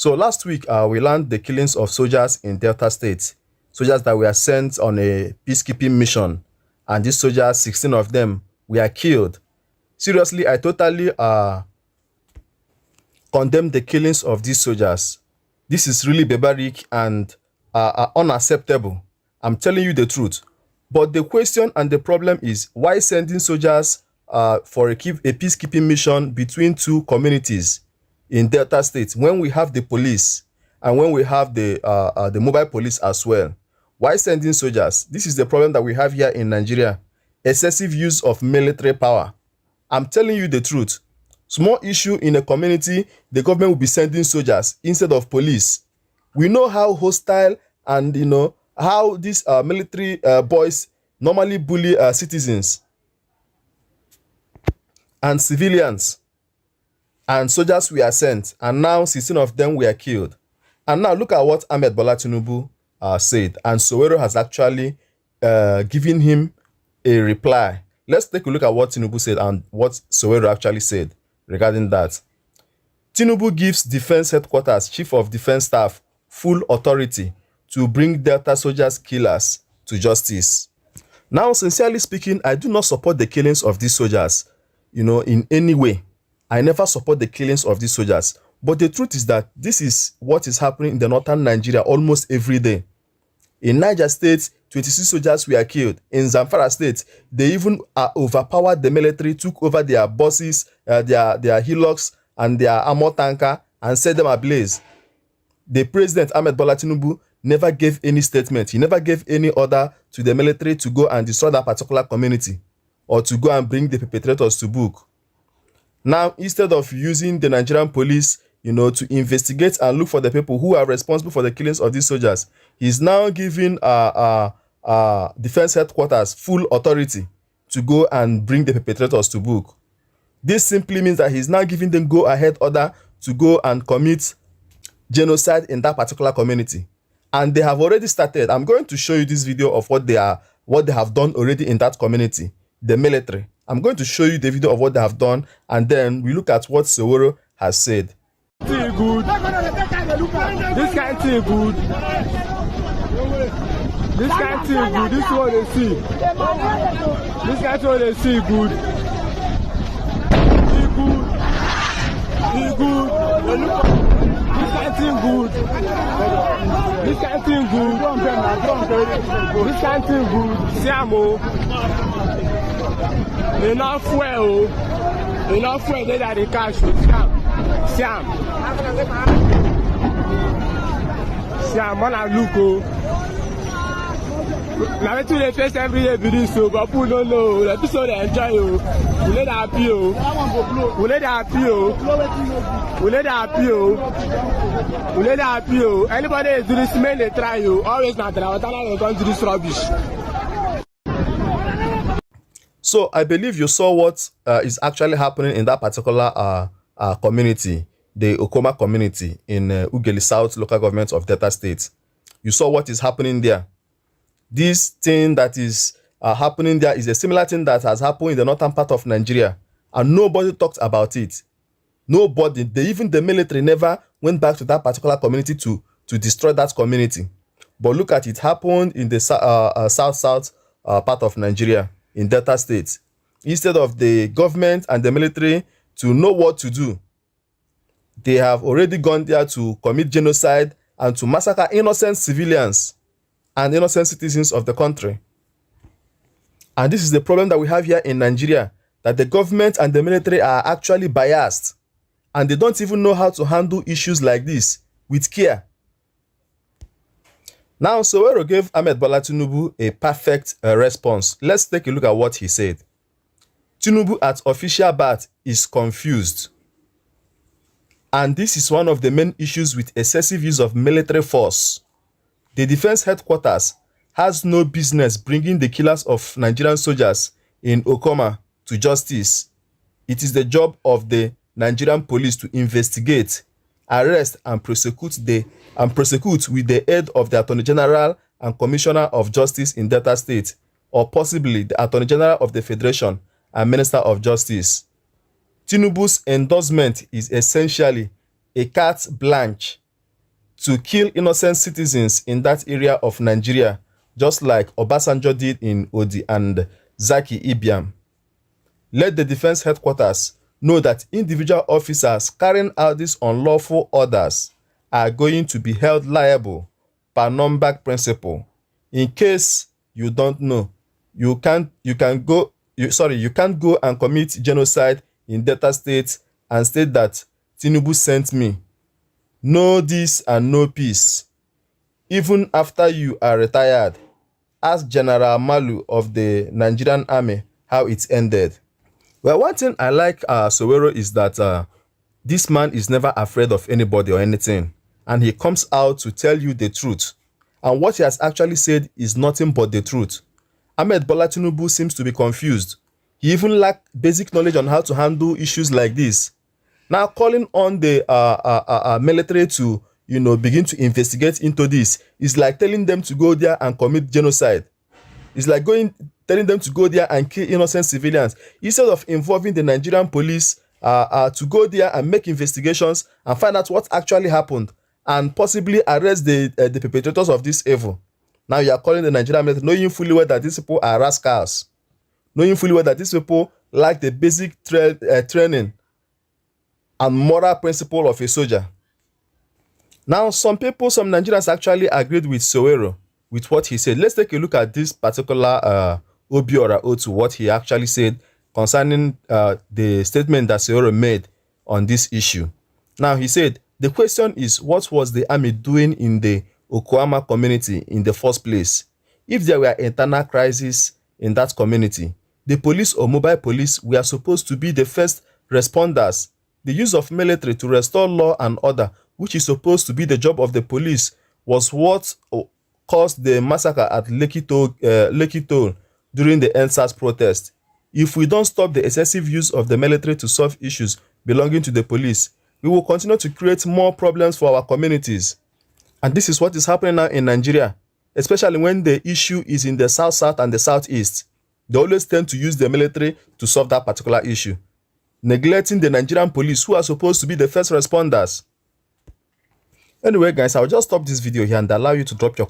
So last week, we learned the killings of soldiers in Delta State, soldiers that were sent on a peacekeeping mission, and these soldiers, 16 of them, were killed. Seriously, I totally condemn the killings of these soldiers. This is really barbaric and unacceptable. I'm telling you the truth. But the question and the problem is, why sending soldiers for a peacekeeping mission between two communities in Delta State when we have the police and when we have the mobile police as well? Why sending soldiers? This is the problem that we have here in Nigeria. Excessive use of military power. I'm telling you the truth. Small issue in a community, the government will be sending soldiers instead of police. We know how hostile and how these military boys normally bully citizens and civilians. And soldiers were sent, and now 16 of them were killed. And now look at what Ahmed Bola Tinubu said, and Sowero has actually given him a reply. Let's take a look at what Tinubu said and what Sowero actually said regarding that. Tinubu gives Defense Headquarters Chief of Defense Staff full authority to bring Delta soldiers killers to justice. Now, sincerely speaking, I do not support the killings of these soldiers, in any way. I never support the killings of these soldiers. But the truth is that this is what is happening in the northern Nigeria almost every day. In Niger State, 26 soldiers were killed. In Zamfara State, they even overpowered the military, took over their buses, their hillocks, and their armor tanker, and set them ablaze. The president, Ahmed Bola Tinubu, never gave any statement. He never gave any order to the military to go and destroy that particular community or to go and bring the perpetrators to book. Now, instead of using the Nigerian police, to investigate and look for the people who are responsible for the killings of these soldiers, he's now giving Defense Headquarters full authority to go and bring the perpetrators to book. This simply means that he's now giving them go-ahead order to go and commit genocide in that particular community. And they have already started. I'm going to show you this video of what they have done already in that community, the military. I'm going to show you the video of what they have done, and then we look at what Sowero has said. Good. This kind of thing good. This kind of thing good. This is what they see. This kind of what they see good. He good. He good. This kind of thing good. This kind of thing good. This kind of thing good. Siamo. Enough fuel. Enough fuel that they cash with Siam, man, I look. Now we they face every year with this, so but people don't know. The people they enjoy you. We let that appeal. We let that appeal. We let that appeal. We let that appeal. Anybody is doing this, man, they try you. Always not try. But I don't do this rubbish. So I believe you saw what is actually happening in that particular community, the Okoma community in Ugeli South local government of Delta State. You saw what is happening there. This thing that is happening there is a similar thing that has happened in the northern part of Nigeria, and nobody talked about it. Nobody, even the military never went back to that particular community to destroy that community. But look at it, happened in the south part of Nigeria, in Delta State. Instead of the government and the military to know what to do, they have already gone there to commit genocide and to massacre innocent civilians and innocent citizens of the country. And this is the problem that we have here in Nigeria, that the government and the military are actually biased, and they don't even know how to handle issues like this with care. Now, Sowero gave Ahmed Bola Tinubu a perfect response. Let's take a look at what he said. Tinubu at official bat is confused. And this is one of the main issues with excessive use of military force. The Defense Headquarters has no business bringing the killers of Nigerian soldiers in Okoma to justice. It is the job of the Nigerian police to investigate, arrest, and prosecute with the aid of the Attorney General and Commissioner of Justice in Delta State, or possibly the Attorney General of the Federation and Minister of Justice. Tinubu's endorsement is essentially a carte blanche to kill innocent citizens in that area of Nigeria, just like Obasanjo did in Odi and Zaki Ibiam. Let the defense headquarters know that individual officers carrying out these unlawful orders are going to be held liable per Nürnberg principle. In case you don't know, you can't go and commit genocide in Delta State and state that Tinubu sent me. Know this and know peace. Even after you are retired, ask General Malu of the Nigerian Army how it ended. Well, one thing I like Sowero is that this man is never afraid of anybody or anything, and he comes out to tell you the truth. And what he has actually said is nothing but the truth. Ahmed Bola Tinubu seems to be confused. He even lacks basic knowledge on how to handle issues like this. Now, calling on the military to begin to investigate into this is like telling them to go there and commit genocide. It's like telling them to go there and kill innocent civilians instead of involving the Nigerian police to go there and make investigations and find out what actually happened and possibly arrest the perpetrators of this evil. Now you are calling the Nigerian military, knowing fully well that these people are rascals, knowing fully well that these people lack the basic training and moral principle of a soldier. Now, some Nigerians actually agreed with Sowero with what he said. Let's take a look at this particular Obiora Otu, what he actually said concerning the statement that Sowero made on this issue. Now, he said, the question is, what was the army doing in the Okwama community in the first place? If there were internal crises in that community, the police or mobile police were supposed to be the first responders. The use of military to restore law and order, which is supposed to be the job of the police, was what caused the massacre at Lekki Toll during the NSAS protest. If we don't stop the excessive use of the military to solve issues belonging to the police, we will continue to create more problems for our communities. And this is what is happening now in Nigeria, especially when the issue is in the south and the southeast. They always tend to use the military to solve that particular issue, neglecting the Nigerian police, who are supposed to be the first responders. Anyway, guys, I'll just stop this video here and allow you to drop your